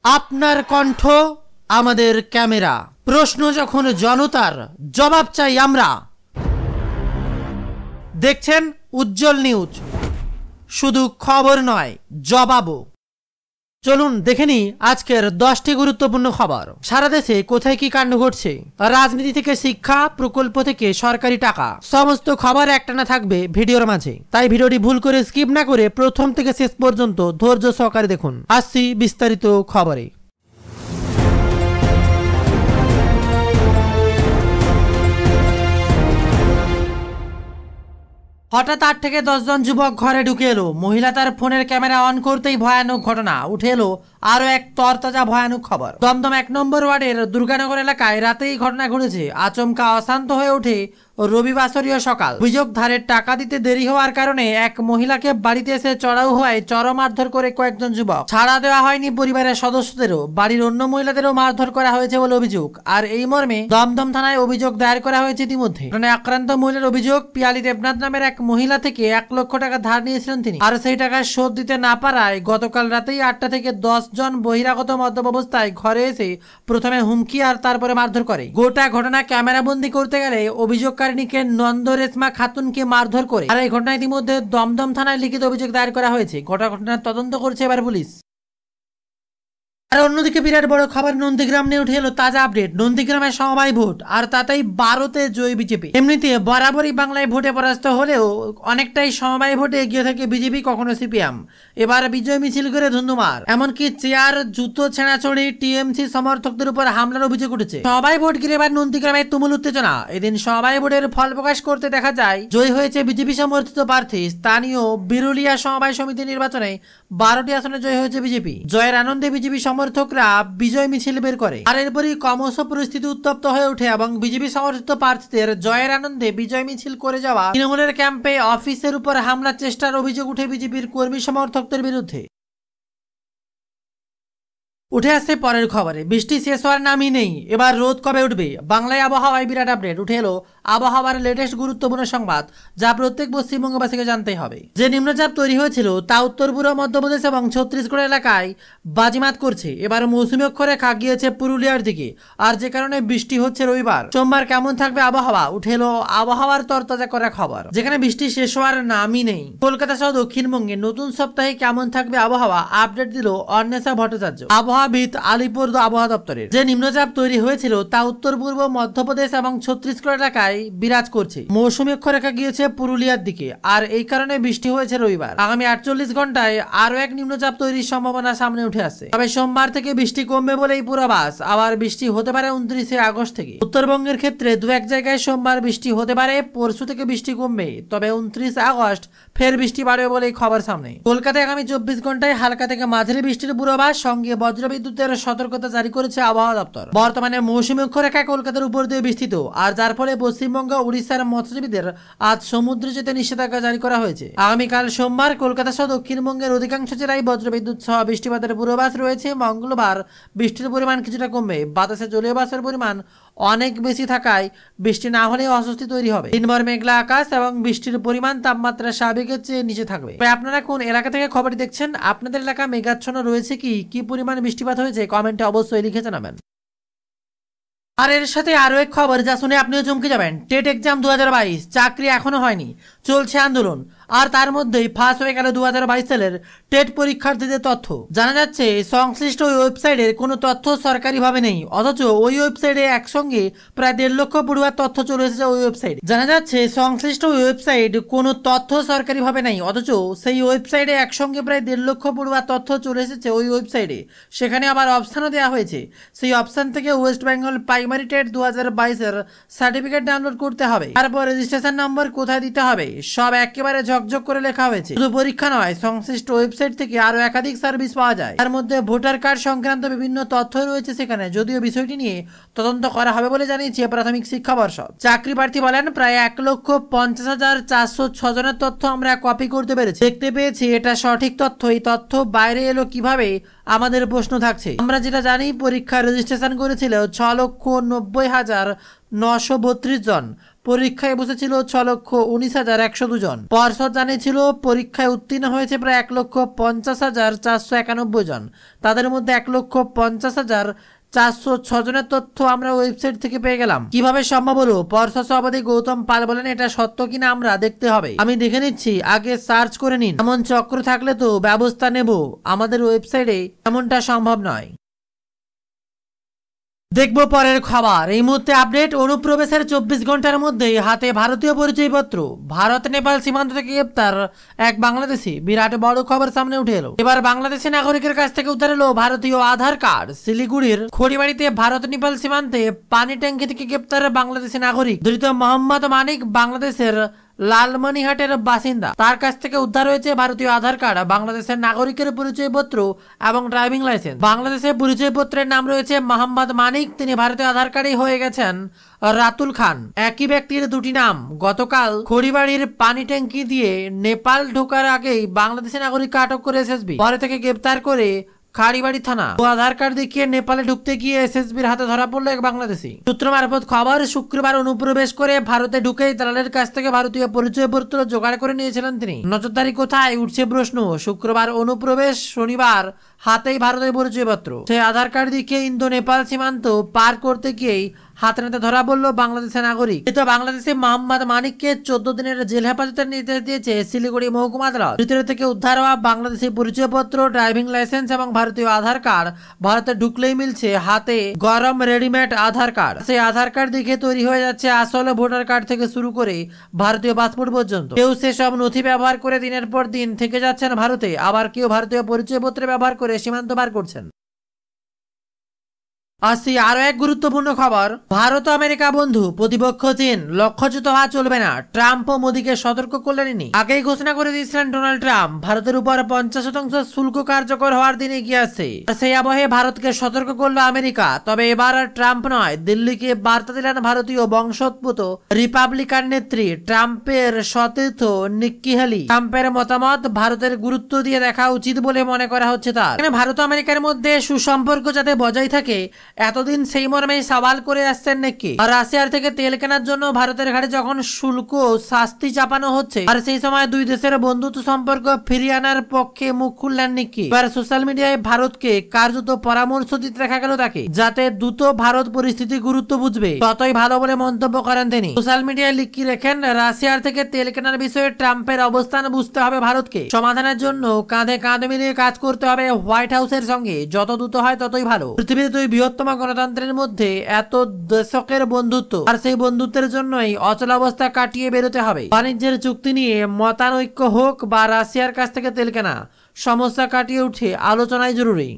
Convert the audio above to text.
আপনার কণ্ঠ আমাদের ক্যামেরা, প্রশ্ন যখন জনতার, জবাব চাই আমরা। দেখছেন উজ্জ্বল নিউজ, শুধু খবর নয় জবাবও। চলুন দেখে নিই আজকের 10টি গুরুত্বপূর্ণ খবর। সারা দেশে কোথায় কি কাণ্ড ঘটছে, রাজনীতি থেকে শিক্ষা, প্রকল্প থেকে সরকারি টাকা, সমস্ত খবর একটানা থাকবে ভিডিওর মাঝে। তাই ভিডিওটি ভুল করে স্কিপ না করে প্রথম থেকে শেষ পর্যন্ত ধৈর্য সহকারে দেখুন। আসছি বিস্তারিত খবরে। হঠাৎ 8 থেকে 10 জন যুবক ঘরে ঢুকে এলো। মহিলা তার ফোনের ক্যামেরা অন করতেই ভয়ানক ঘটনা উঠে এলো। আরো এক তরতাজা ভয়ানক খবর। দমদম 1 নম্বর ওয়ার্ডের দুর্গানগর এলাকায় রাতেই ঘটনা ঘটেছে। আচমকা অশান্ত হয়ে ওঠে রবিবাসরীয় সকাল। অভিযোগ, ধারের টাকা দিতে দেরি হওয়ার কারণে এক মহিলাকে বাড়িতে এসে চড়াও হওয়ায় চরম মারধর করে কয়েকজন যুবক। ছাড়া দেওয়া হয়নি পরিবারের সদস্যদেরও, বাড়ির অন্য মহিলাদেরও মারধর করা হয়েছে বলে অভিযোগ। আর এই মর্মে দমদম থানায় অভিযোগ দায়ের করা হয়েছে ইতিমধ্যে। আক্রান্ত মহিলার অভিযোগ, পিয়ালি দেবনাথ নামের এক মহিলা থেকে 1 লক্ষ টাকা ধার নিয়েছিলেন তিনি, আর সেই টাকা শোধ দিতে না পারায় গতকাল রাতেই 8টা থেকে 10 জন বহিরাগত মদ্যপ অবস্থায় ঘরে এসে প্রথমে হুমকি আর তারপরে মারধর করে। গোটা ঘটনা ক্যামেরাবন্দি করতে গেলে অভিযোগকারিনীকে নন্দরেশমা খাতুনকে মারধর করে। আর এই ঘটনা ইতিমধ্যে দমদম থানায় লিখিত অভিযোগ দায়ের করা হয়েছে। গোটা ঘটনার তদন্ত করছে এবার পুলিশ। আর অন্যদিকে বিরাট বড় খবর, নন্দীগ্রাম নিয়ে উঠে এলো তাজা আপডেট। নন্দীগ্রামে সমবায় ভোট, আর তাতেই 12তে জয়ী বিজেপি। এমনিতে বরাবরই বাংলায় ভোটে পরাস্ত হলেও অনেকটাই সমবায় ভোটে এগিয়ে থাকে বিজেপি, কখনো সিপিএম। এবার বিজয় মিছিল করে ধুন্ধুমার, এমনকি চেয়ার, জুতো ছেঁড়াছড়ি, টিএমসি সমর্থকদের উপর হামলার অভিযোগ উঠেছে। সমবায় ভোট ঘিরে এবার নন্দীগ্রামে তুমুল উত্তেজনা। এদিন সমবায় ভোটের ফল প্রকাশ করতে দেখা যায় জয়ী হয়েছে বিজেপি সমর্থিত প্রার্থী। স্থানীয় বিরুলিয়া সমবায় সমিতি নির্বাচনে 12টি আসনে জয় হয়েছে বিজেপি। জয়ের আনন্দে বিজেপি সমর্থকরা বিজয় মিছিল বের করে। আর এরপরই ক্রমশ পরিস্থিতি উত্তপ্ত হয়ে ওঠে এবং বিজেপি সমর্থিত প্রার্থীদের জয়ের আনন্দে বিজয় মিছিল করে যাওয়া তৃণমূলের ক্যাম্পে অফিসের উপর হামলার চেষ্টার অভিযোগ উঠে বিজেপির কর্মী সমর্থকদের বিরুদ্ধে। উঠে আসছে পরের খবরে, বৃষ্টি শেষ হওয়ার নামই নেই। এবার রোদ কবে উঠবে? বাংলায় আবহাওয়ায় বিরাট আপডেট উঠে এলো। আবহাওয়ার লেটেস্ট গুরুত্বপূর্ণ সংবাদ, যা প্রত্যেক পশ্চিমবঙ্গবাসীকে জানতেই হবে। যে নিম্নচাপ তৈরি হয়েছিল তা উত্তর পূর্ব মধ্যপ্রদেশ এবং ছত্তিশগড় এলাকায় বাজিমাত করছে। এবার মৌসুমী অক্ষরেখা গিয়েছে পুরুলিয়ার দিকে, আর যে কারণে বৃষ্টি হচ্ছে রবিবার। সোমবার কেমন থাকবে আবহাওয়া? উঠে এলো আবহাওয়ার তরতাজা করা খবর, যেখানে বৃষ্টি শেষ হওয়ার নামই নেই। কলকাতা সহ দক্ষিণবঙ্গে নতুন সপ্তাহে কেমন থাকবে আবহাওয়া আপডেট দিল অন্বেষা ভট্টাচার্য, আবহাওয়াবিদ, আলিপুর আবহাওয়া দপ্তরের। যে নিম্নচাপ তৈরি হয়েছিল তা উত্তর পূর্ব মধ্যপ্রদেশ এবং ছত্তিশগড় এলাকায় বিরাজ করছে। মৌসুমী অক্ষরেখা গিয়েছে পুরুলিয়ার দিকে, আর এই কারণে বৃষ্টি হয়েছে রবিবার। আগামী 48 ঘন্টায় আরো এক নিম্নচাপ তৈরির সম্ভাবনা সামনে উঠে আসছে। তবে সোমবার থেকে বৃষ্টি কমবে বলেই পূর্বাভাস। আবার বৃষ্টি হতে পারে 29 আগস্ট থেকে। উত্তরবঙ্গের ক্ষেত্রে 2-1 জায়গায় সোমবার বৃষ্টি হতে পারে, পরশু থেকে বৃষ্টি কমবে। তবে 29 আগস্ট ফের বৃষ্টি বাড়বে বলেই খবর সামনে। কলকাতায় আগামী 24 ঘন্টায় হালকা থেকে মাঝারি বৃষ্টির পূর্বাভাস, সঙ্গে বজ্রবিদ্যুতের সতর্কতা জারি করেছে আবহাওয়া দপ্তর। বর্তমানে মৌসুমী অক্ষরেখা কলকাতার উপর দিয়ে বিস্তৃত, আর যার ফলে পশ্চিমবঙ্গ, উড়িষ্যার মৎস্যজীবীদের আজ সমুদ্রে যেতে নিষেধাজ্ঞা জারি করা হয়েছে। আগামীকাল সোমবার কলকাতা সহ দক্ষিণবঙ্গের অধিকাংশ জেলায় বজ্রবিদ্যুৎ সহ বৃষ্টিপাতের পূর্বাভাস রয়েছে। মঙ্গলবার বৃষ্টির পরিমাণ কিছুটা কমবে। বাতাসে জলীয় বাষ্পের পরিমাণ অনেক বেশি থাকায় বৃষ্টি না হলে অস্বস্তি তৈরি হবে। দিনভর মেঘলা আকাশ এবং বৃষ্টির পরিমাণ তাপমাত্রা স্বাভাবিকের চেয়ে নিচে থাকবে। আপনারা কোন এলাকা থেকে খবরটি দেখছেন? আপনাদের এলাকা মেঘাচ্ছন্ন রয়েছে কি পরিমাণ বৃষ্টিপাত হয়েছে কমেন্টে অবশ্যই লিখে জানাবেন। আর এর সাথে আরো এক খবর যা শুনে আপনিও চমকে যাবেন। টেট এক্সাম 2022 চাকরি এখনো হয়নি, চলছে আন্দোলন। আর তার মধ্যেই ফাঁস হয়ে গেল 2022 সালের টেট পরীক্ষার্থীদের তথ্য। জানা যাচ্ছে সংশ্লিষ্ট ওই ওয়েবসাইটের কোনো তথ্য সরকারিভাবে নেই, অথচ ওই ওয়েবসাইটে একসঙ্গে প্রায় 1.5 লক্ষ পড়ুয়ার তথ্য চলে এসেছে ওই ওয়েবসাইট। জানা যাচ্ছে সংশ্লিষ্ট ওই ওয়েবসাইট কোনো তথ্য সরকারিভাবে নেই, অথচ সেই ওয়েবসাইটে একসঙ্গে প্রায় 1.5 লক্ষ পড়ুয়ার তথ্য চলে এসেছে ওই ওয়েবসাইটে। সেখানে আবার অপশানও দেওয়া হয়েছে। সেই অপশান থেকে West Bengal primary TET 2022 certificate download করতে হবে। তারপর রেজিস্ট্রেশন নম্বর কোথায় দিতে হবে সব একেবারে ঝকঝক করে লেখা হয়েছে। শুধু পরীক্ষা নয়, সংশ্লিষ্ট ওয়েবসাইট থেকে আরো একাধিক সার্ভিস পাওয়া যায়। তার মধ্যে ভোটার কার্ড সংক্রান্ত বিভিন্ন তথ্য রয়েছে সেখানে। যদিও বিষয়টি নিয়ে তদন্ত করা হবে বলে জানিয়েছে প্রাথমিক শিক্ষা পর্ষদ। চাকরি প্রার্থী বলেন, প্রায় 1,50,406 জনের তথ্য আমরা কপি করতে পেরেছি। দেখতে পেয়েছি এটা সঠিক তথ্য। এই তথ্য বাইরে এলো কিভাবে আমাদের প্রশ্ন থাকছে। আমরা যেটা জানি পরীক্ষায় রেজিস্ট্রেশন করেছিল 6,90,932 জন, পরীক্ষায় বসেছিল 6,19,102 জন। পর্ষদ জানিয়েছিল পরীক্ষায় উত্তীর্ণ হয়েছে প্রায় 1,50,491 জন। তাদের মধ্যে 1,50,406 জনের তথ্য আমরা ওয়েবসাইট থেকে পেয়ে গেলাম। কিভাবে সম্ভব হলো? পর্ষদ সভাপতি গৌতম পাল বলেন এটা সত্য কিনা আমরা দেখতে হবে। আমি দেখে নিচ্ছি, আগে সার্চ করে নিন। এমন চক্র থাকলে তো ব্যবস্থা নেব। আমাদের ওয়েবসাইটে এমনটা সম্ভব নয়। দেখবো পরের খবর। এই মুহূর্তে আপডেট, অনুপ্রবেশের 24 ঘন্টার মধ্যেই হাতে ভারতীয় পরিচয়পত্র। ভারত নেপাল সীমান্ত থেকে গ্রেপ্তার এক বাংলাদেশি। বিরাট বড় খবর সামনে উঠে এলো। এবার বাংলাদেশি নাগরিকের কাছ থেকে উদ্ধার এলো ভারতীয় আধার কার্ড। শিলিগুড়ির খড়িবাড়িতে ভারত নেপাল সীমান্তে পানি ট্যাঙ্কি থেকে গ্রেপ্তার বাংলাদেশি নাগরিক ধৃত মোহাম্মদ মানিক বাংলাদেশের লালমনিহাটের বাসিন্দা। তার কাছ থেকে উদ্ধার হয়েছে ভারতীয় আধার কার্ড, বাংলাদেশের নাগরিকের পরিচয়পত্র এবং ড্রাইভিং লাইসেন্স। বাংলাদেশের পরিচয়পত্রের নাম রয়েছে মোহাম্মদ মানিক। তিনি ভারতীয় আধার কার্ডে হয়ে গেছেন রাতুল খান। একই ব্যক্তির দুটি নাম। গতকাল খড়িবাড়ির পানি ট্যাঙ্কি দিয়ে নেপাল ঢোকার আগেই বাংলাদেশি নাগরিককে আটক করে এসএসবি। পরে থেকে গ্রেপ্তার করে খাড়িবাড়ি থানা। আধার কার্ড দেখিয়ে নেপালে ঢুকতে গিয়ে এসএসবির হাতে ধরা পড়লো এক বাংলাদেশি। সূত্র মারফত খবর, শুক্রবার অনুপ্রবেশ করে ভারতে ঢুকেই দালালের কাছ থেকে ভারতীয় পরিচয়পত্র জোগাড় করে নিয়েছিলেন তিনি। নজরদারি কোথায় উঠছে প্রশ্ন। শুক্রবার অনুপ্রবেশ, শনিবার হাতেই ভারতের পরিচয়পত্র। সেই আধার কার্ড দেখিয়ে ইন্দো নেপাল সীমান্ত পার করতে গিয়েই হাতে নাতে ধরা পড়লো বাংলাদেশের নাগরিক। কিন্তু বাংলাদেশে মোহাম্মদ মানিককে 14 দিনের জেল হেফাজতের নির্দেশ দিয়েছে শিলিগুড়ি মহকুমা আদালত। ভিতর থেকে উদ্ধার হওয়া বাংলাদেশি পরিচয়পত্র, ড্রাইভিং লাইসেন্স এবং ভারতীয় আধার কার্ড ভারতে ঢুকলেই মিলছে হাতে গরম রেডিমেড আধার কার্ড। সেই আধার কার্ড দেখে তৈরি হয়ে যাচ্ছে আসল ভোটার কার্ড থেকে শুরু করে ভারতীয় পাসপোর্ট পর্যন্ত। কেউ সেসব নথি ব্যবহার করে দিনের পর দিন থেকে যাচ্ছেন ভারতে, আবার কেউ ভারতীয় পরিচয়পত্র ব্যবহার করে সীমান্ত পার করছেন। আসছি আরো এক গুরুত্বপূর্ণ খবর। ভারত আমেরিকা বন্ধু, প্রতিপক্ষ চীন, লক্ষ্যচ্যুত হওয়া চলবে না। ট্রাম্প ও মোদীকে সতর্ক করলেন। আগেই ঘোষণা করে দিয়েছিলেন ডোনাল্ড ট্রাম্প ভারতের উপর 50% শুল্ক কার্যকর হওয়ার দিন এগিয়ে আসছে। সেই আবহে ভারতকে সতর্ক করলো আমেরিকা। তবে এবার আর ট্রাম্প নয়, দিল্লিকে বার্তা দিলেন ভারতীয় বংশোদ্ভূত রিপাবলিকান নেত্রী, ট্রাম্পের সতীর্থ নিক্কি হেলি। ট্রাম্পের মতামত ভারতের গুরুত্ব দিয়ে দেখা উচিত বলে মনে করা হচ্ছে তার। ভারত আমেরিকার মধ্যে সুসম্পর্ক যাতে বজায় থাকে এতদিন সেই মর্মে সওয়াল করে আসছেন নাকি। আর রাশিয়ার থেকে তেল কেনার জন্য ভারতের ঘাটে যখন শুল্ক শাস্তি চাপানো হচ্ছে, আর সেই সময় দুই দেশের বন্ধুত্ব সম্পর্ক ফিরিয়ে আনার পক্ষে মুখ খুললেন নাকি। এবার সোশ্যাল মিডিয়ায় ভারতকে কার্যত পরামর্শ দিতে দেখা গেল তাকে, যাতে দ্রুত ভারত পরিস্থিতি গুরুত্ব বুঝবে ততই ভালো বলে মন্তব্য করেন তিনি। সোশ্যাল মিডিয়ায় লিখে রেখেন, রাশিয়ার থেকে তেল কেনার বিষয়ে ট্রাম্পের অবস্থান বুঝতে হবে ভারতকে। সমাধানের জন্য কাঁধে কাঁধ মিলিয়ে কাজ করতে হবে হোয়াইট হাউসের সঙ্গে। যত দ্রুত হয় ততই ভালো। পৃথিবীতে দুই বৃহত্তম গণতন্ত্রের মধ্যে এত দশকের বন্ধুত্ব, আর সেই বন্ধুত্বের জন্যই অচলাবস্থা কাটিয়ে বেরোতে হবে। বাণিজ্যের চুক্তি নিয়ে মতানৈক্য হোক বা রাশিয়ার কাছ থেকে তেল কেনা, সমস্যা কাটিয়ে উঠে আলোচনায় জরুরি।